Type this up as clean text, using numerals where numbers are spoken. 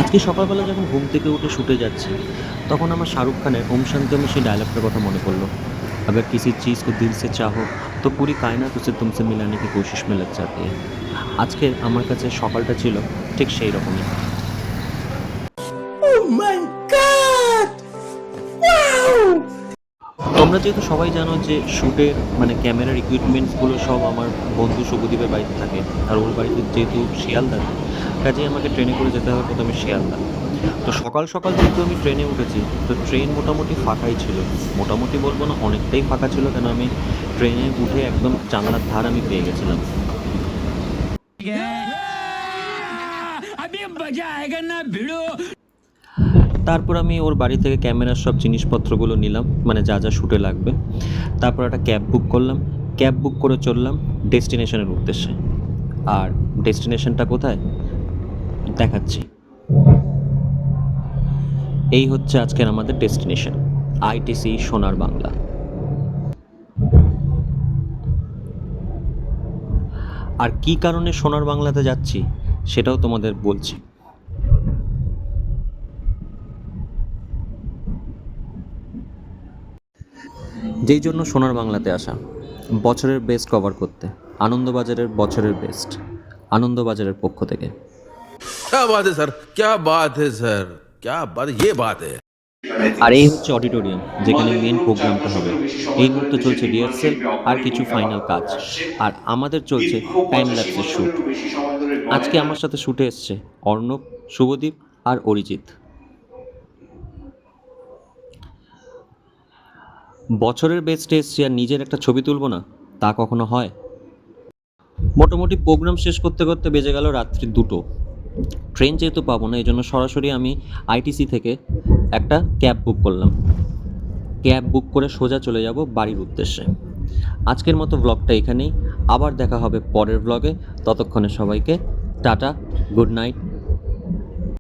আজকে সকালবেলা যখন ঘুম থেকে উঠে শুতে যাচ্ছি, তখন আমার শাহরুখ খানের ওম শান্তি ওমে সেই ডায়লগটার কথা মনে পড়লো। अगर किसी चीज़ को दिल से चाहो तो पूरी कायनात उसे तुमसे मिलाने की कोशिश में लग जाती है। আজকের আমার কাছে সকালটা ছিল ঠিক সেই রকমই। তোমরা যেহেতু সবাই জানো যে শ্যুটের মানে ক্যামেরার ইকুইপমেন্টসগুলো সব আমার বন্ধু শুভদীপের বাড়িতে থাকে, আর ওর বাড়িতে যেহেতু শিয়ালদাতে, কাজেই আমাকে ট্রেনে করে যেতে হবে প্রথমে শিয়ালদা। তো সকাল সকাল যেহেতু আমি ট্রেনে উঠেছি, তো ট্রেন মোটামুটি ফাঁকাই ছিল। মোটামুটি বলবো না, অনেকটাই ফাঁকা ছিল, কেন আমি ট্রেনে উঠে একদম জানলার ধার আমি পেয়ে গেছিলাম। তারপর আমি ওর বাড়ি থেকে ক্যামেরার সব জিনিসপত্রগুলো নিলাম, মানে যা যা শ্যুটে লাগবে। তারপর একটা ক্যাব বুক করলাম, ক্যাব বুক করে চললাম ডেস্টিনেশনের উদ্দেশ্যে। আর ডেস্টিনেশনটা কোথায় দেখাচ্ছি। এই হচ্ছে আজকের আমাদের ডেস্টিনেশন, আইটিসি সোনার বাংলা। আর কী কারণে সোনার বাংলাতে যাচ্ছি সেটাও তোমাদের বলছি। যেই জন্য সোনার বাংলাতে আসা, বছরের বেস্ট কভার করতে, আনন্দবাজারের বছরের বেস্ট, আনন্দবাজারের পক্ষ থেকে। क्या बात है सर, क्या बात है सर, क्या बात, ये बात है। আর এই হচ্ছে অডিটোরিয়াম, যেখানে মেন প্রোগ্রামটা হবে। এই মুহূর্তে চলছে রিহার্সেল আর কিছু ফাইনাল কাজ, আর আমাদের চলছে টাইম ল্যাপসের শ্যুট। আজকে আমার সাথে শ্যুটে এসছে অর্ণব, শুভদীপ আর অরিজিৎ। বছরের বেস্টে এসছি আর নিজের একটা ছবি তুলবো না, তা কখনো হয়? মোটামুটি প্রোগ্রাম শেষ করতে করতে বেজে গেল রাত্রি 2টো। ট্রেন যেহেতু পাবো না, এই জন্য সরাসরি আমি আইটিসি থেকে একটা ক্যাব বুক করলাম। ক্যাব বুক করে সোজা চলে যাব বাড়ির উদ্দেশ্যে। আজকের মতো ব্লগটা এখানেই, আবার দেখা হবে পরের ব্লগে। ততক্ষণে সবাইকে টাটা, গুড নাইট,